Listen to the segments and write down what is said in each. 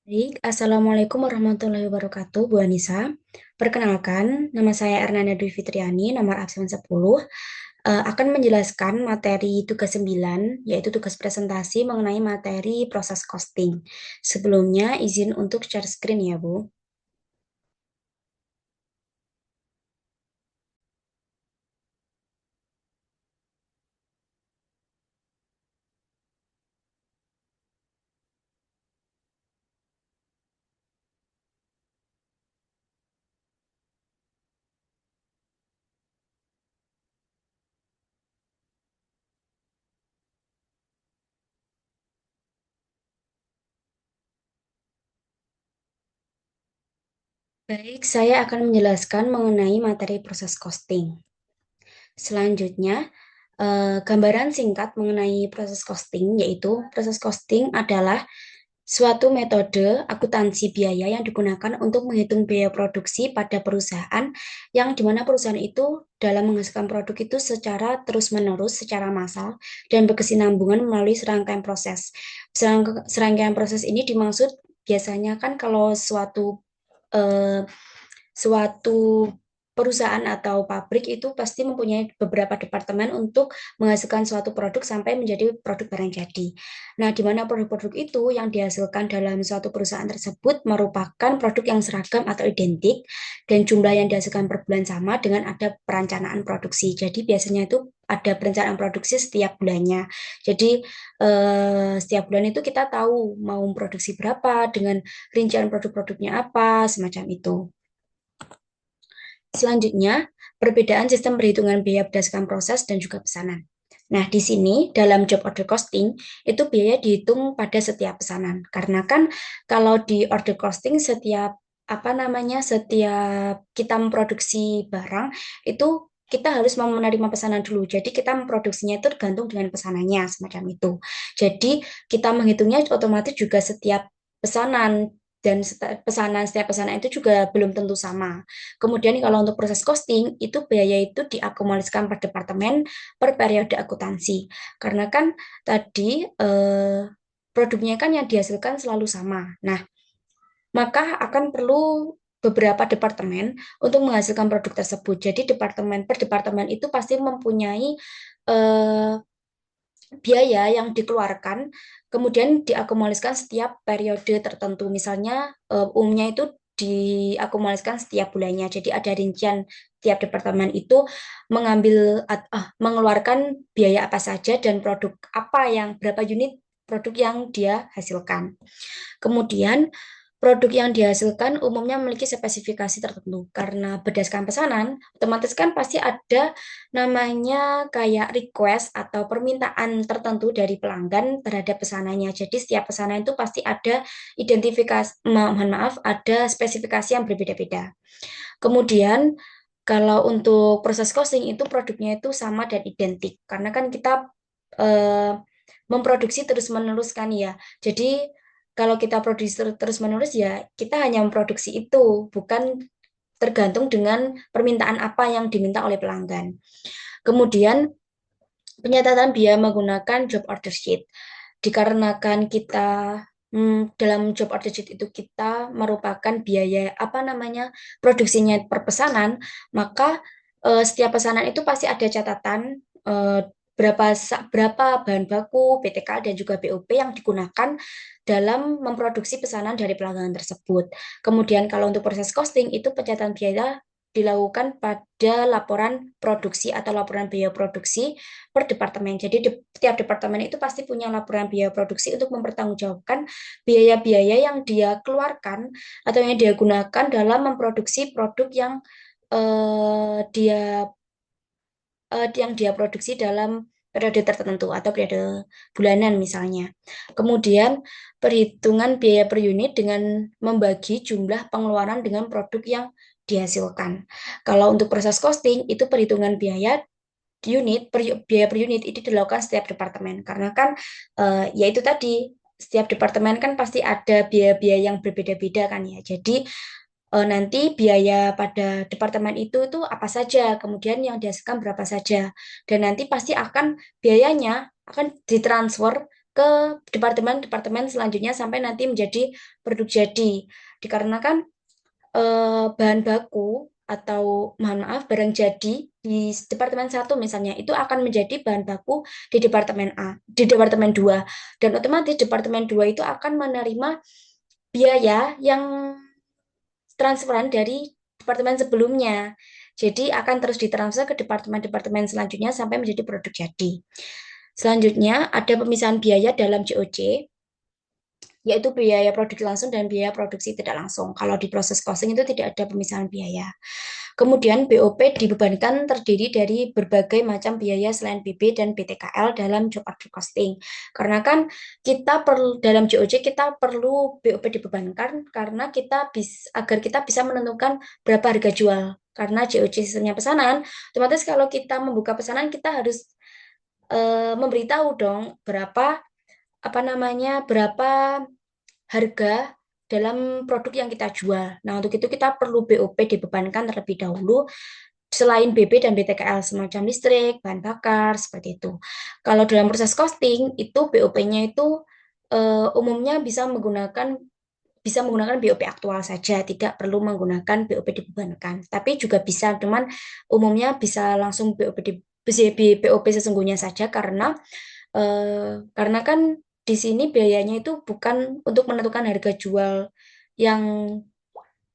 Baik, Assalamualaikum warahmatullahi wabarakatuh, Bu Anissa. Perkenalkan, nama saya Ernanda Dwi Fitriani, nomor absen 10, akan menjelaskan materi tugas 9, yaitu tugas presentasi mengenai materi proses costing. Sebelumnya, izin untuk share screen ya, Bu. Baik, saya akan menjelaskan mengenai materi proses costing. Selanjutnya, gambaran singkat mengenai proses costing, yaitu proses costing adalah suatu metode akuntansi biaya yang digunakan untuk menghitung biaya produksi pada perusahaan yang dimana perusahaan itu dalam menghasilkan produk itu secara terus-menerus, secara massal, dan berkesinambungan melalui serangkaian proses. Serangkaian proses ini dimaksud biasanya kan kalau eh, suatu perusahaan atau pabrik itu pasti mempunyai beberapa departemen untuk menghasilkan suatu produk sampai menjadi produk barang jadi. Nah, di mana produk-produk itu yang dihasilkan dalam suatu perusahaan tersebut merupakan produk yang seragam atau identik dan jumlah yang dihasilkan per bulan sama dengan ada perencanaan produksi. Jadi biasanya itu ada perencanaan produksi setiap bulannya. Jadi setiap bulan itu kita tahu mau produksi berapa dengan rincian produk-produknya apa, semacam itu. Selanjutnya, perbedaan sistem perhitungan biaya berdasarkan proses dan juga pesanan. Nah, di sini dalam job order costing itu biaya dihitung pada setiap pesanan. Karena kan kalau di order costing setiap kita memproduksi barang itu kita harus mau menerima pesanan dulu. Jadi kita memproduksinya itu tergantung dengan pesanannya semacam itu. Jadi kita menghitungnya otomatis juga setiap pesanan dan setiap pesanan itu juga belum tentu sama. Kemudian kalau untuk proses costing, itu biaya itu diakumulasikan per departemen per periode akuntansi. Karena kan tadi produknya kan yang dihasilkan selalu sama. Nah, maka akan perlu beberapa departemen untuk menghasilkan produk tersebut. Jadi departemen per departemen itu pasti mempunyai eh, biaya yang dikeluarkan, kemudian diakumulasikan setiap periode tertentu. Misalnya umumnya itu diakumulasikan setiap bulannya. Jadi ada rincian tiap departemen itu mengeluarkan biaya apa saja dan produk apa yang berapa unit produk yang dia hasilkan. Kemudian, produk yang dihasilkan umumnya memiliki spesifikasi tertentu. Karena berdasarkan pesanan, otomatis kan pasti ada namanya kayak request atau permintaan tertentu dari pelanggan terhadap pesanannya. Jadi setiap pesanan itu pasti ada mohon maaf, ada spesifikasi yang berbeda-beda. Kemudian, kalau untuk proses costing itu produknya itu sama dan identik. Karena kan kita eh, memproduksi terus-menerus kan ya. Jadi kalau kita produksi terus-menerus ya kita hanya memproduksi itu, bukan tergantung dengan permintaan apa yang diminta oleh pelanggan. Kemudian penyatatan biaya menggunakan job order sheet. Dikarenakan kita dalam job order sheet itu kita merupakan biaya apa namanya produksinya per pesanan, maka setiap pesanan itu pasti ada catatan eh, berapa bahan baku, BTK dan juga BOP yang digunakan dalam memproduksi pesanan dari pelanggan tersebut. Kemudian kalau untuk proses costing itu pencatatan biaya dilakukan pada laporan produksi atau laporan biaya produksi per departemen. Jadi tiap departemen itu pasti punya laporan biaya produksi untuk mempertanggungjawabkan biaya-biaya yang dia keluarkan atau yang dia gunakan dalam memproduksi produk yang dia produksi dalam periode tertentu atau periode bulanan misalnya. Kemudian perhitungan biaya per unit dengan membagi jumlah pengeluaran dengan produk yang dihasilkan. Kalau untuk proses costing itu perhitungan biaya per unit itu dilakukan setiap departemen karena kan ya itu tadi setiap departemen kan pasti ada biaya-biaya yang berbeda-beda kan ya. Jadi nanti biaya pada departemen itu apa saja, kemudian yang dihasilkan berapa saja, dan nanti pasti akan biayanya akan ditransfer ke departemen-departemen selanjutnya sampai nanti menjadi produk jadi. Dikarenakan bahan baku atau mohon maaf barang jadi di departemen satu misalnya itu akan menjadi bahan baku di departemen A, di departemen 2 dan otomatis departemen 2 itu akan menerima biaya yang transferan dari departemen sebelumnya. Jadi akan terus ditransfer ke departemen-departemen selanjutnya sampai menjadi produk jadi. Selanjutnya ada pemisahan biaya dalam JOC, yaitu biaya produksi langsung dan biaya produksi tidak langsung. Kalau di proses costing itu tidak ada pemisahan biaya. Kemudian BOP dibebankan terdiri dari berbagai macam biaya selain BB dan BTKL dalam job order costing. Karena kan kita perlu dalam JOC kita perlu BOP dibebankan karena agar kita bisa menentukan berapa harga jual. Karena JOC sistemnya pesanan, otomatis kalau kita membuka pesanan kita harus memberitahu dong berapa harga dalam produk yang kita jual. Nah, untuk itu kita perlu BOP dibebankan terlebih dahulu selain BB dan BTKL semacam listrik, bahan bakar, seperti itu. Kalau dalam proses costing itu BOP-nya itu umumnya bisa menggunakan BOP aktual saja, tidak perlu menggunakan BOP dibebankan. Tapi juga bisa, teman umumnya bisa langsung BOP sesungguhnya saja karena kan di sini biayanya itu bukan untuk menentukan harga jual yang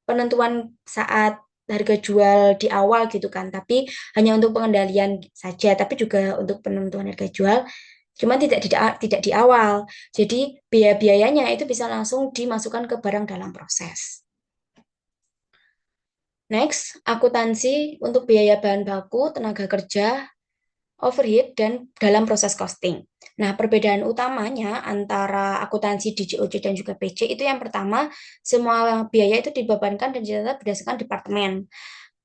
penentuan saat harga jual di awal gitu kan, tapi hanya untuk pengendalian saja, tapi juga untuk penentuan harga jual, cuma tidak di awal. Jadi biaya-biayanya itu bisa langsung dimasukkan ke barang dalam proses. Next, akuntansi untuk biaya bahan baku, tenaga kerja, overhead, dan dalam proses costing. Nah, perbedaan utamanya antara akuntansi di JOC dan juga PC itu yang pertama, semua biaya itu dibebankan dan dicatat berdasarkan departemen,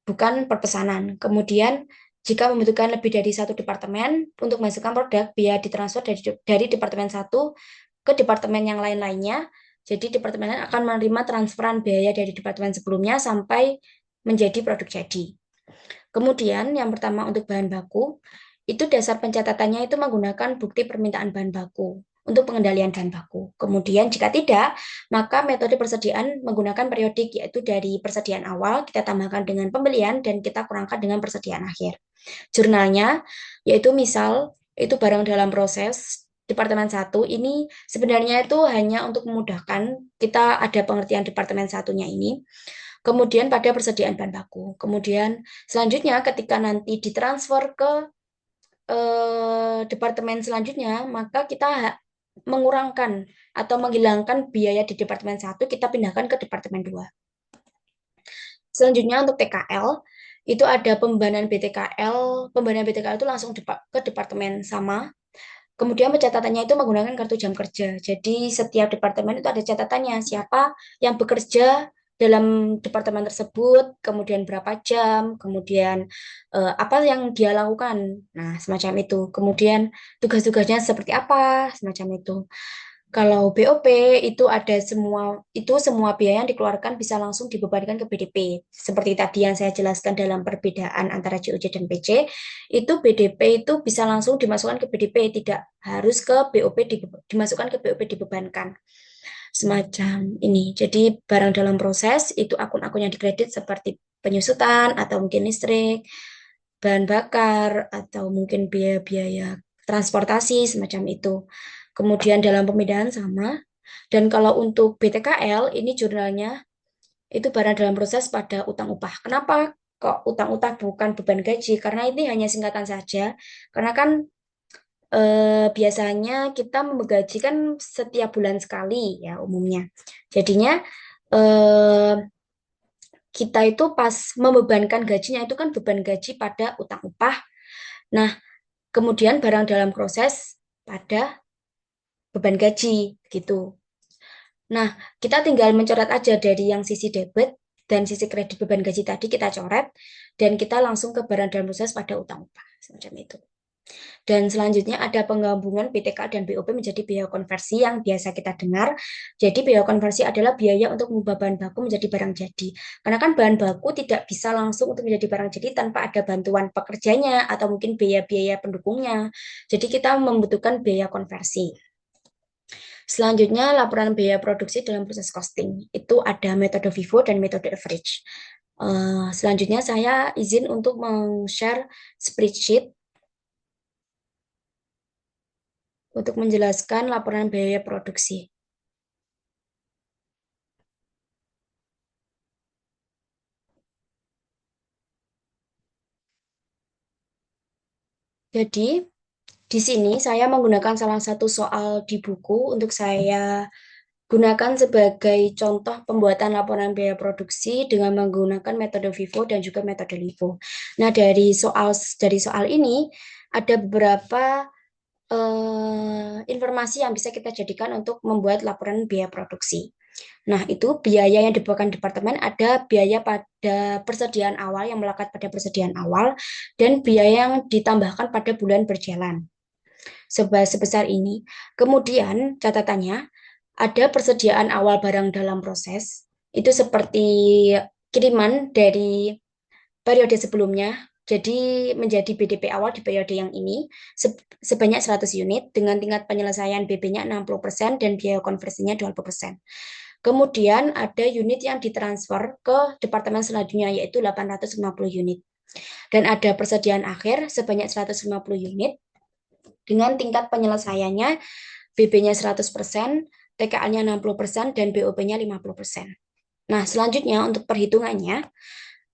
bukan per pesanan. Kemudian, jika membutuhkan lebih dari satu departemen untuk menghasilkan produk, biaya ditransfer dari departemen satu ke departemen yang lain-lainnya. Jadi, departemen lain akan menerima transferan biaya dari departemen sebelumnya sampai menjadi produk jadi. Kemudian, yang pertama untuk bahan baku, itu dasar pencatatannya itu menggunakan bukti permintaan bahan baku untuk pengendalian bahan baku. Kemudian jika tidak, maka metode persediaan menggunakan periodik, yaitu dari persediaan awal kita tambahkan dengan pembelian dan kita kurangkan dengan persediaan akhir. Jurnalnya, yaitu misal itu barang dalam proses Departemen satu ini sebenarnya itu hanya untuk memudahkan kita ada pengertian Departemen satunya ini. Kemudian pada persediaan bahan baku. Kemudian selanjutnya ketika nanti ditransfer ke departemen selanjutnya, maka kita mengurangkan atau menghilangkan biaya di departemen satu, kita pindahkan ke departemen 2. Selanjutnya untuk TKL, itu ada pembebanan BTKL. Pembebanan BTKL itu langsung ke departemen sama. Kemudian pencatatannya itu menggunakan kartu jam kerja. Jadi setiap departemen itu ada catatannya siapa yang bekerja dalam departemen tersebut, kemudian berapa jam, kemudian apa yang dia lakukan. Nah, semacam itu. Kemudian tugas-tugasnya seperti apa, semacam itu. Kalau BOP itu semua biaya yang dikeluarkan bisa langsung dibebankan ke BDP. Seperti tadi yang saya jelaskan dalam perbedaan antara JOC dan PC, itu BDP itu bisa langsung dimasukkan ke BDP, tidak harus ke BOP dimasukkan ke BOP dibebankan. Semacam ini. Jadi barang dalam proses itu akun-akun yang dikredit seperti penyusutan atau mungkin listrik, bahan bakar atau mungkin biaya-biaya transportasi semacam itu. Kemudian dalam pemindahan sama. Dan kalau untuk BTKL, ini jurnalnya itu barang dalam proses pada utang upah. Kenapa kok utang upah bukan beban gaji? Karena ini hanya singkatan saja. Karena kan biasanya kita menggaji kan setiap bulan sekali ya umumnya. Jadinya eh, kita itu pas membebankan gajinya itu kan beban gaji pada utang upah. Nah, kemudian barang dalam proses pada beban gaji gitu. Nah, kita tinggal mencoret aja dari yang sisi debit dan sisi kredit beban gaji tadi kita coret dan kita langsung ke barang dalam proses pada utang upah semacam itu. Dan selanjutnya ada penggabungan BTK dan BOP menjadi biaya konversi yang biasa kita dengar. Jadi biaya konversi adalah biaya untuk mengubah bahan baku menjadi barang jadi. Karena kan bahan baku tidak bisa langsung untuk menjadi barang jadi tanpa ada bantuan pekerjanya atau mungkin biaya-biaya pendukungnya. Jadi kita membutuhkan biaya konversi. Selanjutnya, laporan biaya produksi dalam proses costing. Itu ada metode FIFO dan metode average. Selanjutnya, saya izin untuk men-share spreadsheet untuk menjelaskan laporan biaya produksi. Jadi, di sini saya menggunakan salah satu soal di buku untuk saya gunakan sebagai contoh pembuatan laporan biaya produksi dengan menggunakan metode FIFO dan juga metode LIFO. Nah, dari soal ini ada beberapa informasi yang bisa kita jadikan untuk membuat laporan biaya produksi. Nah, itu biaya yang dibawakan departemen ada biaya pada persediaan awal yang melekat pada persediaan awal dan biaya yang ditambahkan pada bulan berjalan sebesar ini. Kemudian catatannya ada persediaan awal barang dalam proses, itu seperti kiriman dari periode sebelumnya, jadi menjadi BDP awal di periode yang ini sebanyak 100 unit dengan tingkat penyelesaian BB-nya 60% dan biaya konversinya 20%. Kemudian ada unit yang ditransfer ke departemen selanjutnya yaitu 850 unit. Dan ada persediaan akhir sebanyak 150 unit dengan tingkat penyelesaiannya BB-nya 100%, TKA-nya 60%, dan BOP-nya 50%. Nah, selanjutnya untuk perhitungannya,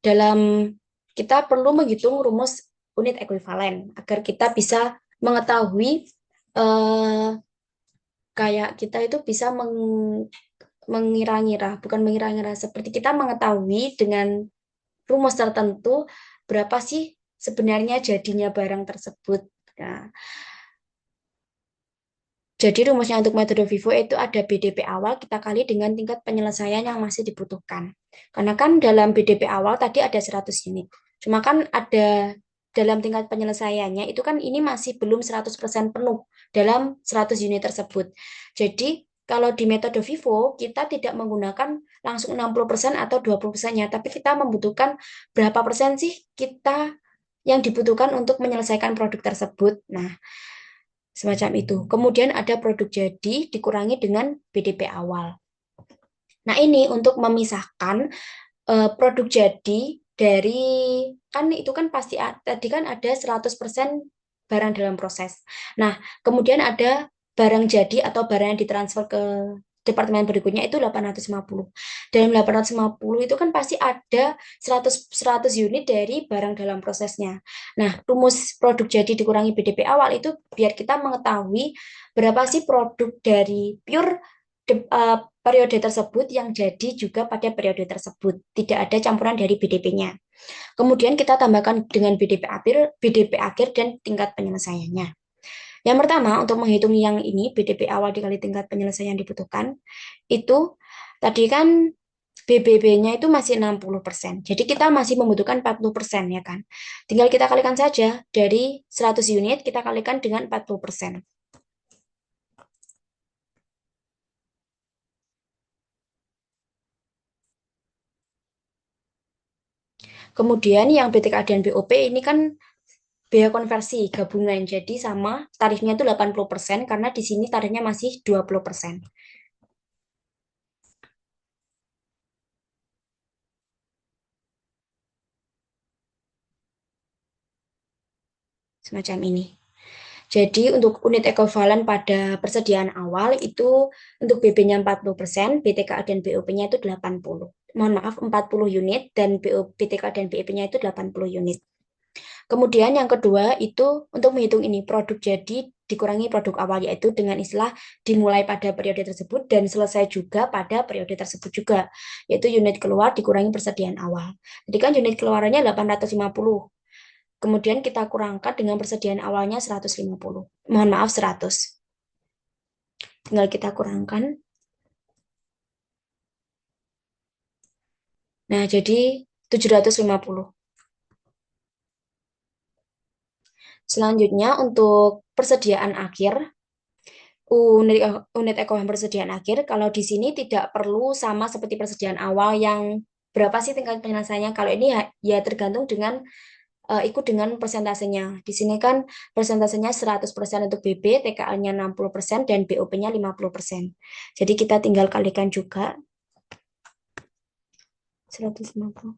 dalam kita perlu menghitung rumus unit ekuivalen agar kita bisa mengetahui kayak kita itu bisa mengira-ngira, bukan mengira-ngira, seperti kita mengetahui dengan rumus tertentu berapa sih sebenarnya jadinya barang tersebut. Nah, jadi rumusnya untuk metode Vivo itu ada BDP awal kita kali dengan tingkat penyelesaian yang masih dibutuhkan. Karena kan dalam BDP awal tadi ada 100 unit. Cuma kan ada dalam tingkat penyelesaiannya itu kan ini masih belum 100% penuh dalam 100 unit tersebut. Jadi kalau di metode Vivo kita tidak menggunakan langsung 60% atau 20%-nya, tapi kita membutuhkan berapa persen sih kita yang dibutuhkan untuk menyelesaikan produk tersebut. Nah, semacam itu. Kemudian ada produk jadi dikurangi dengan BDP awal. Nah, ini untuk memisahkan produk jadi dari, kan itu kan pasti tadi kan ada 100% barang dalam proses. Nah, kemudian ada barang jadi atau barang yang ditransfer ke departemen berikutnya itu 850. Dalam 850 itu kan pasti ada 100 unit dari barang dalam prosesnya. Nah, rumus produk jadi dikurangi BDP awal itu biar kita mengetahui berapa sih produk dari pure periode tersebut yang jadi juga pada periode tersebut. Tidak ada campuran dari BDP-nya. Kemudian kita tambahkan dengan BDP akhir dan tingkat penyelesaiannya. Yang pertama, untuk menghitung yang ini, BDP awal dikali tingkat penyelesaian yang dibutuhkan, itu tadi kan BBB-nya itu masih 60%. Jadi kita masih membutuhkan 40% ya kan. Tinggal kita kalikan saja dari 100 unit, kita kalikan dengan 40%. Kemudian yang BTK dan BOP ini kan biaya konversi gabungan. Jadi sama tarifnya itu 80% karena di sini tarifnya masih 20%. Semacam ini. Jadi untuk unit ekuivalen pada persediaan awal itu untuk BB-nya 40%, BTK dan BOP-nya itu 80. Mohon maaf 40 unit dan BTK dan BEP-nya itu 80 unit. Kemudian yang kedua itu untuk menghitung ini produk jadi dikurangi produk awal yaitu dengan istilah dimulai pada periode tersebut dan selesai juga pada periode tersebut juga yaitu unit keluar dikurangi persediaan awal. Jadi kan unit keluarannya 850. Kemudian kita kurangkan dengan persediaan awalnya 150. Mohon maaf 100. Tinggal kita kurangkan. Nah, jadi 750. Selanjutnya untuk persediaan akhir, unit ekonomi persediaan akhir, kalau di sini tidak perlu sama seperti persediaan awal yang berapa sih tingkat penyelesaiannya. Kalau ini ya tergantung dengan ikut dengan persentasenya. Di sini kan persentasenya 100% untuk BB, TKA-nya 60%, dan BOP-nya 50%. Jadi kita tinggal kalikan juga 150.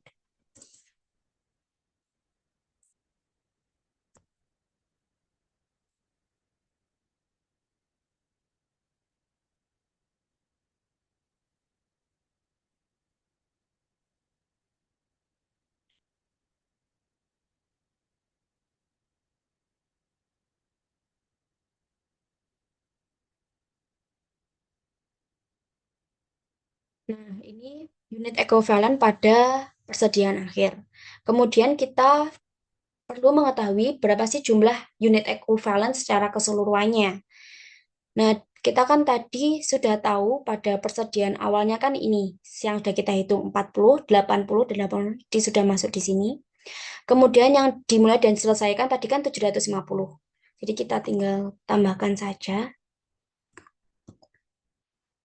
Nah, ini unit ekuivalen pada persediaan akhir. Kemudian kita perlu mengetahui berapa sih jumlah unit ekuivalen secara keseluruhannya. Nah, kita kan tadi sudah tahu pada persediaan awalnya kan ini, yang sudah kita hitung 40, 80, dan 80 sudah masuk di sini. Kemudian yang dimulai dan diselesaikan tadi kan 750. Jadi kita tinggal tambahkan saja.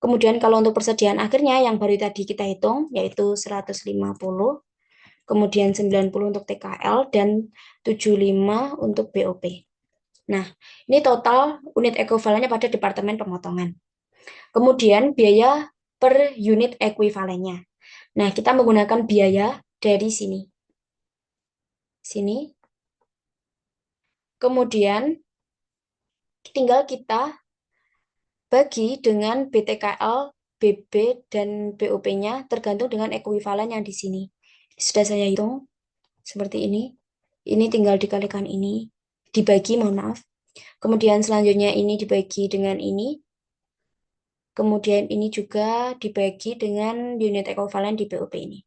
Kemudian kalau untuk persediaan akhirnya yang baru tadi kita hitung, yaitu 150, kemudian 90 untuk TKL, dan 75 untuk BOP. Nah, ini total unit ekuivalennya pada Departemen Pemotongan. Kemudian biaya per unit ekuivalennya. Nah, kita menggunakan biaya dari sini. Sini. Kemudian tinggal kita bagi dengan BTKL, BB, dan BOP-nya tergantung dengan ekuivalen yang di sini. Sudah saya hitung seperti ini. Ini tinggal dikalikan ini. Dibagi, mohon maaf. Kemudian selanjutnya ini dibagi dengan ini. Kemudian ini juga dibagi dengan unit ekuivalen di BOP ini.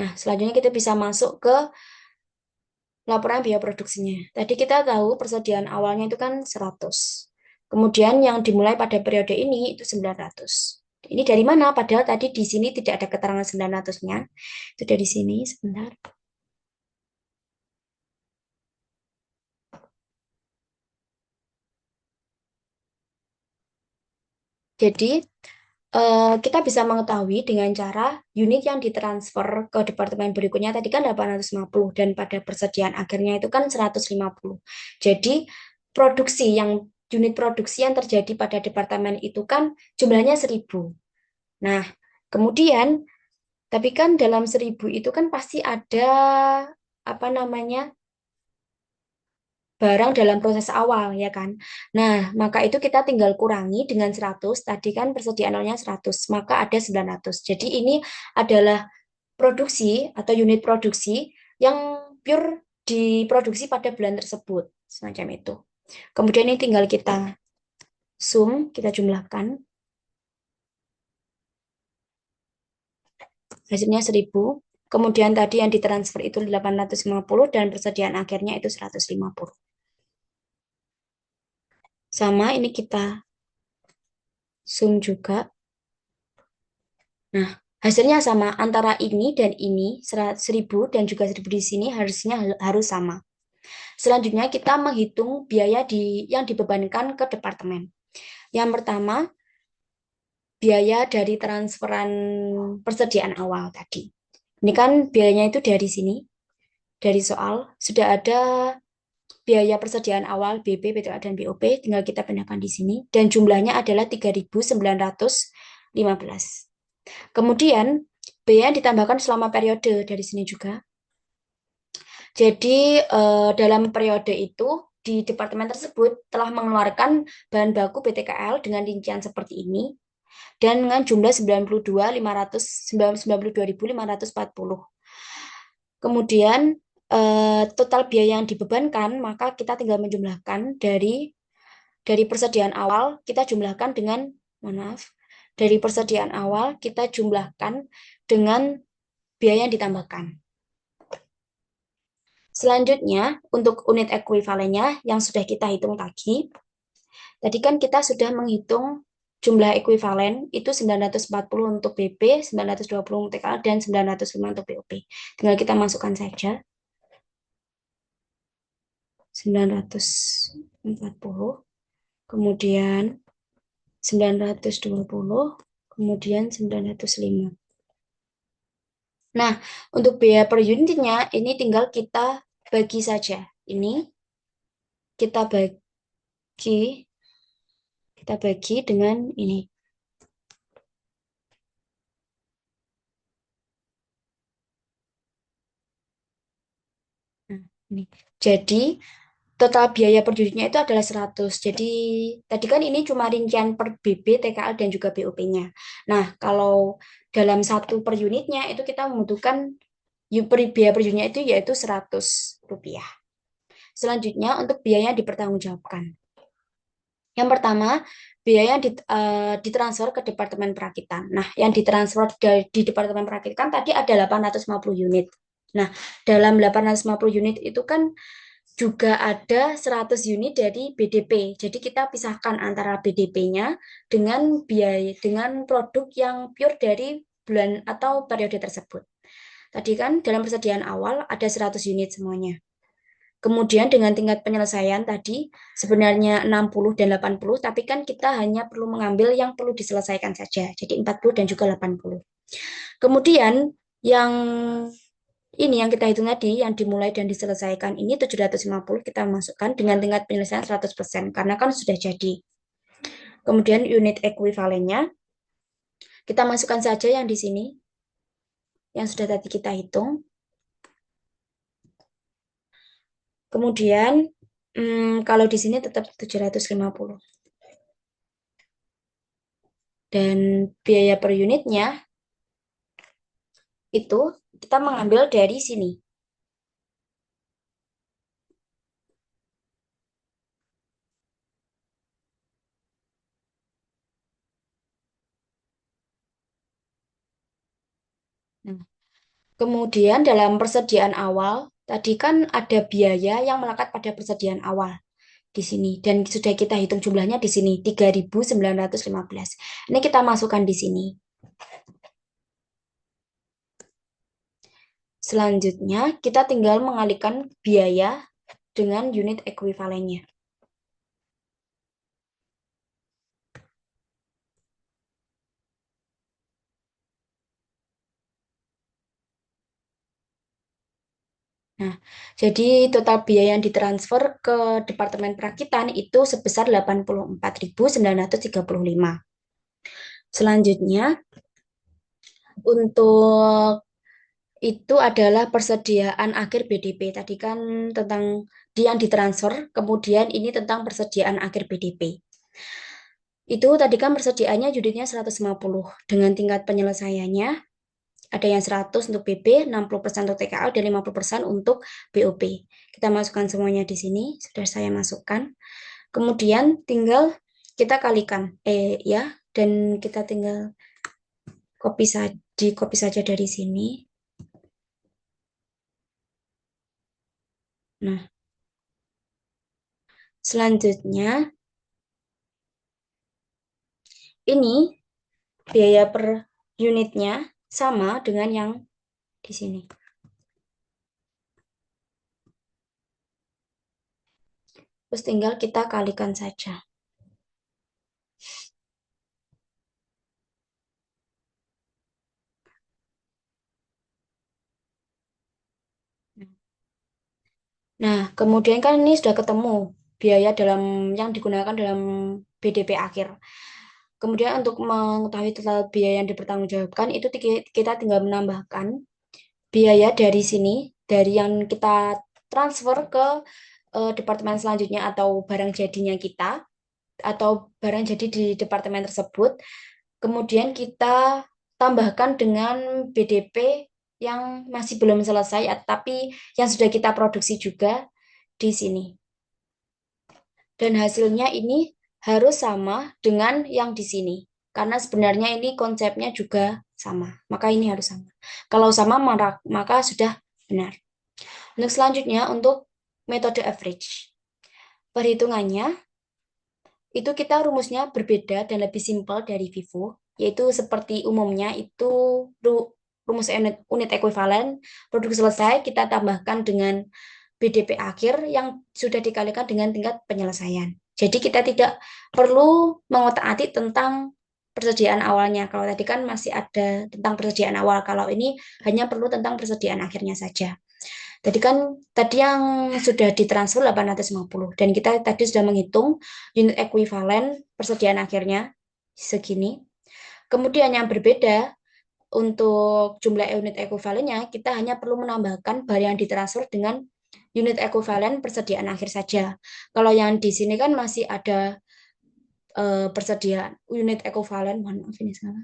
Nah, selanjutnya kita bisa masuk ke laporan biaya produksinya. Tadi kita tahu persediaan awalnya itu kan 100. Kemudian yang dimulai pada periode ini itu 900. Ini dari mana? Padahal tadi di sini tidak ada keterangan 900-nya. Itu dari sini, sebentar. Jadi, kita bisa mengetahui dengan cara unit yang ditransfer ke departemen berikutnya tadi kan 850 dan pada persediaan akhirnya itu kan 150. Jadi unit produksi yang terjadi pada departemen itu kan jumlahnya 1000. Nah, kemudian tapi kan dalam 1000 itu kan pasti ada apa namanya barang dalam proses awal, ya kan? Nah, maka itu kita tinggal kurangi dengan 100, tadi kan persediaan awalnya 100, maka ada 900. Jadi ini adalah produksi atau unit produksi yang pure diproduksi pada bulan tersebut, semacam itu. Kemudian ini tinggal kita sum, kita jumlahkan, hasilnya 1000. Kemudian tadi yang ditransfer itu 850 dan persediaan akhirnya itu 150. Sama ini kita sum juga. Nah, hasilnya sama antara ini dan ini 1000 dan juga 1000 di sini harusnya harus sama. Selanjutnya kita menghitung biaya yang dibebankan ke departemen. Yang pertama, biaya dari transferan persediaan awal tadi. Ini kan biayanya itu dari sini, dari soal sudah ada biaya persediaan awal BB, BTA, dan BOP, tinggal kita pindahkan di sini dan jumlahnya adalah 3.915. Kemudian biaya ditambahkan selama periode dari sini juga. Jadi dalam periode itu di departemen tersebut telah mengeluarkan bahan baku BTKL dengan rincian seperti ini dan dengan jumlah 92.540. Kemudian total biaya yang dibebankan maka kita tinggal menjumlahkan dari persediaan awal kita jumlahkan dengan mohon maaf dari persediaan awal kita jumlahkan dengan biaya yang ditambahkan. Selanjutnya, untuk unit ekuivalennya yang sudah kita hitung tadi kan kita sudah menghitung jumlah ekuivalen itu 940 untuk BP, 920 untuk TKL, dan 905 untuk BOP. Tinggal kita masukkan saja. 940, kemudian 920, kemudian 905. Nah, untuk biaya per unitnya ini tinggal kita bagi saja. Ini kita bagi, kita bagi dengan ini. Nah, ini. Jadi total biaya per unitnya itu adalah 100. Jadi tadi kan ini cuma rincian per BB, TKL, dan juga BOP-nya. Nah, kalau dalam satu per unitnya itu kita membutuhkan biaya per unitnya itu yaitu Rp100. Selanjutnya untuk biaya yang dipertanggungjawabkan. Yang pertama, biaya yang ditransfer ke Departemen Perakitan. Nah, yang ditransfer di Departemen Perakitan tadi ada 850 unit. Nah, dalam 850 unit itu kan juga ada 100 unit dari BDP. Jadi kita pisahkan antara BDP-nya dengan biaya dengan produk yang pure dari bulan atau periode tersebut. Tadi kan dalam persediaan awal ada 100 unit semuanya. Kemudian dengan tingkat penyelesaian tadi sebenarnya 60 dan 80, tapi kan kita hanya perlu mengambil yang perlu diselesaikan saja. Jadi 40 dan juga 80. Kemudian yang ini yang kita hitung tadi, yang dimulai dan diselesaikan ini 750 kita masukkan dengan tingkat penyelesaian 100%, karena kan sudah jadi. Kemudian unit ekuivalennya, kita masukkan saja yang di sini, yang sudah tadi kita hitung. Kemudian, kalau di sini tetap 750. Dan biaya per unitnya, itu kita mengambil dari sini. Nah, kemudian dalam persediaan awal, tadi kan ada biaya yang melekat pada persediaan awal di sini. Dan sudah kita hitung jumlahnya di sini, 3.915. Ini kita masukkan di sini. Selanjutnya, kita tinggal mengalihkan biaya dengan unit ekuivalennya. Nah, jadi total biaya yang ditransfer ke Departemen Perakitan itu sebesar 84.935. Selanjutnya, untuk itu adalah persediaan akhir BDP. Tadi kan tentang yang ditransfer, kemudian ini tentang persediaan akhir BDP. Itu tadi kan persediaannya unitnya 150 dengan tingkat penyelesaiannya ada yang 100 untuk BB, 60% untuk TKL, dan 50% untuk BOP. Kita masukkan semuanya di sini, sudah saya masukkan. Kemudian tinggal kita kalikan, ya, dan kita tinggal copy saja dari sini. Nah, selanjutnya ini biaya per unitnya sama dengan yang di sini. Terus tinggal kita kalikan saja. Nah, kemudian kan ini sudah ketemu biaya dalam yang digunakan dalam BDP akhir. Kemudian untuk mengetahui total biaya yang dipertanggungjawabkan itu kita tinggal menambahkan biaya dari sini, dari yang kita transfer ke departemen selanjutnya atau barang jadinya kita, atau barang jadi di departemen tersebut. Kemudian kita tambahkan dengan BDP yang masih belum selesai, tapi yang sudah kita produksi juga di sini. Dan hasilnya ini harus sama dengan yang di sini. Karena sebenarnya ini konsepnya juga sama. Maka ini harus sama. Kalau sama, maka sudah benar. Untuk selanjutnya, untuk metode average. Perhitungannya, itu kita rumusnya berbeda dan lebih simpel dari Vivo. Yaitu seperti umumnya, itu rumus unit ekuivalen, produk selesai, kita tambahkan dengan BDP akhir yang sudah dikalikan dengan tingkat penyelesaian. Jadi kita tidak perlu mengotak-atik tentang persediaan awalnya. Kalau tadi kan masih ada tentang persediaan awal. Kalau ini hanya perlu tentang persediaan akhirnya saja. Tadi yang sudah ditransfer 850 dan kita tadi sudah menghitung unit ekuivalen persediaan akhirnya segini. Kemudian yang berbeda untuk jumlah unit ekuivalennya, kita hanya perlu menambahkan barang yang ditransfer dengan unit ekuivalen persediaan akhir saja. Kalau yang di sini kan masih ada persediaan unit ekuivalen, mohon maaf ini salah.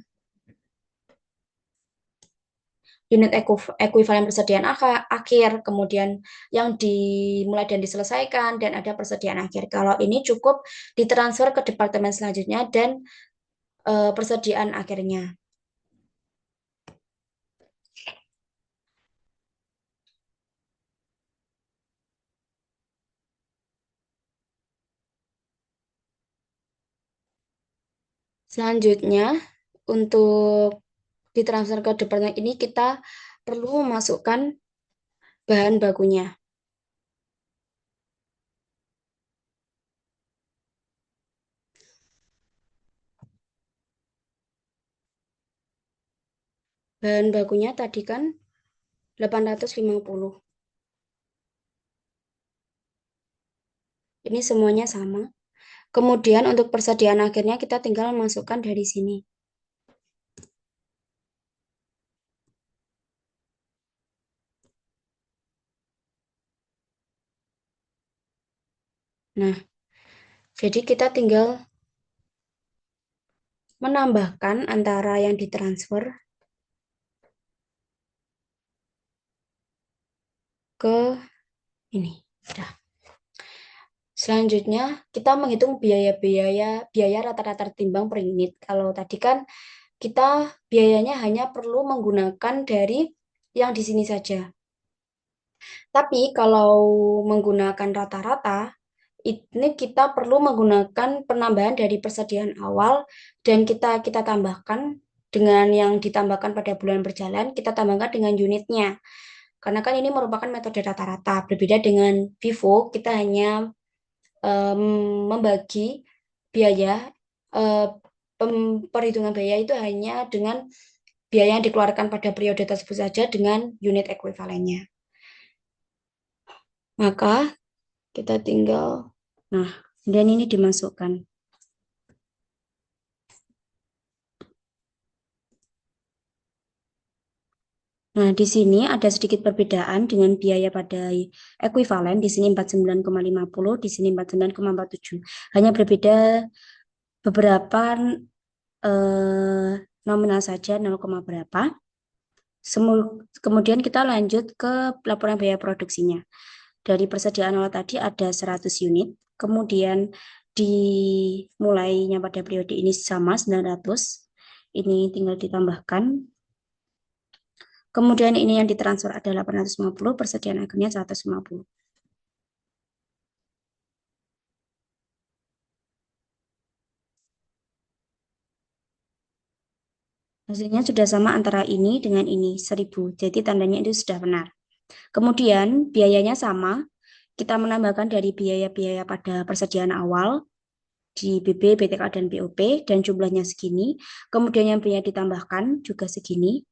Unit ekuivalen persediaan akhir, kemudian yang dimulai dan diselesaikan, dan ada persediaan akhir. Kalau ini cukup ditransfer ke departemen selanjutnya dan persediaan akhirnya. Selanjutnya, untuk ditransfer ke departemen ini kita perlu memasukkan bahan bakunya. Bahan bakunya tadi kan 850. Ini semuanya sama. Kemudian untuk persediaan akhirnya kita tinggal masukkan dari sini. Nah, jadi kita tinggal menambahkan antara yang ditransfer ke ini. Udah. Selanjutnya, kita menghitung biaya rata-rata timbang per unit. Kalau tadi kan kita biayanya hanya perlu menggunakan dari yang di sini saja. Tapi kalau menggunakan rata-rata, ini kita perlu menggunakan penambahan dari persediaan awal dan kita tambahkan dengan yang ditambahkan pada bulan berjalan, kita tambahkan dengan unitnya. Karena kan ini merupakan metode rata-rata. Berbeda dengan Vivo, kita hanya membagi biaya, eh, perhitungan biaya itu hanya dengan biaya yang dikeluarkan pada periode tersebut saja dengan unit ekuivalennya. Maka kita tinggal, nah, dan ini dimasukkan. Nah, di sini ada sedikit perbedaan dengan biaya pada ekuivalen. Di sini 49,50, di sini 49,47. Hanya berbeda beberapa eh, nominal saja, 0, berapa. Kemudian kita lanjut ke laporan biaya produksinya. Dari persediaan awal tadi ada 100 unit, kemudian dimulainya pada periode ini sama 900, ini tinggal ditambahkan. Kemudian ini yang ditransfer ada 850, persediaan akhirnya 150. Hasilnya sudah sama antara ini dengan ini, 1000. Jadi tandanya itu sudah benar. Kemudian biayanya sama, kita menambahkan dari biaya-biaya pada persediaan awal di BB, BTK, dan BOP, dan jumlahnya segini. Kemudian yang biaya ditambahkan juga segini.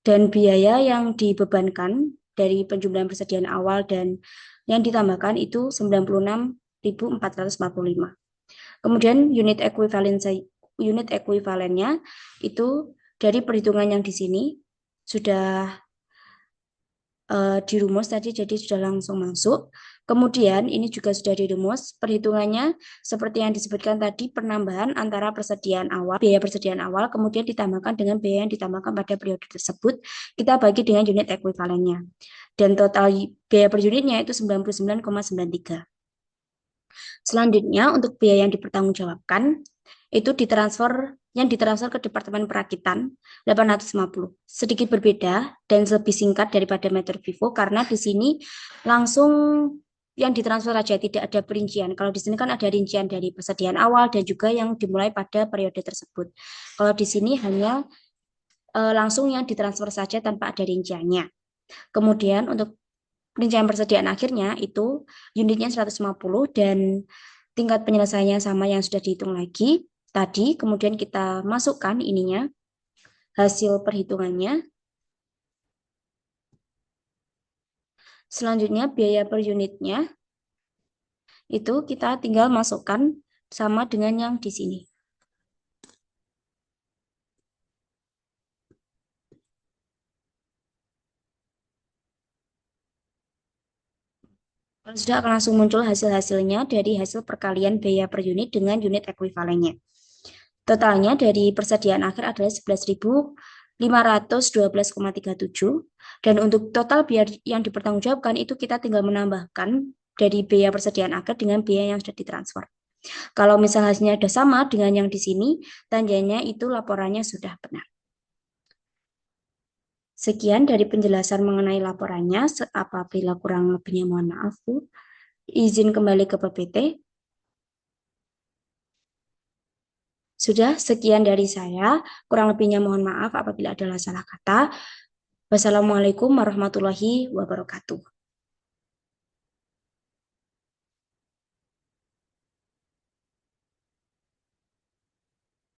Dan biaya yang dibebankan dari penjumlahan persediaan awal dan yang ditambahkan itu 96.445. Kemudian unit ekuivalennya itu dari perhitungan yang di sini sudah dirumus tadi, jadi sudah langsung masuk. Kemudian ini juga sudah dirumus perhitungannya seperti yang disebutkan tadi, penambahan antara biaya persediaan awal, kemudian ditambahkan dengan biaya yang ditambahkan pada periode tersebut, kita bagi dengan unit ekuivalennya. Dan total biaya per unitnya itu 99,93. Selanjutnya untuk biaya yang dipertanggungjawabkan itu yang ditransfer ke Departemen Perakitan 850. Sedikit berbeda dan lebih singkat daripada metode Vivo karena di sini langsung yang ditransfer saja, tidak ada perincian. Kalau di sini kan ada rincian dari persediaan awal dan juga yang dimulai pada periode tersebut. Kalau di sini hanya langsung yang ditransfer saja tanpa ada rinciannya. Kemudian untuk rincian persediaan akhirnya itu unitnya 150 dan tingkat penyelesaiannya sama yang sudah dihitung lagi tadi. Kemudian kita masukkan ininya, hasil perhitungannya. Selanjutnya biaya per unitnya itu kita tinggal masukkan sama dengan yang di sini. Sudah akan langsung muncul hasil-hasilnya dari hasil perkalian biaya per unit dengan unit ekuivalennya. Totalnya dari persediaan akhir adalah 11.512,37 dan untuk total biaya yang dipertanggungjawabkan itu kita tinggal menambahkan dari biaya persediaan akhir dengan biaya yang sudah ditransfer. Kalau misalnya hasilnya sudah sama dengan yang di sini, tandanya itu laporannya sudah benar. Sekian dari penjelasan mengenai laporannya. Apabila kurang lebihnya mohon maaf, Bu. Izin kembali ke PPT. Sudah sekian dari saya. Kurang lebihnya mohon maaf apabila ada salah kata. Wassalamualaikum warahmatullahi wabarakatuh.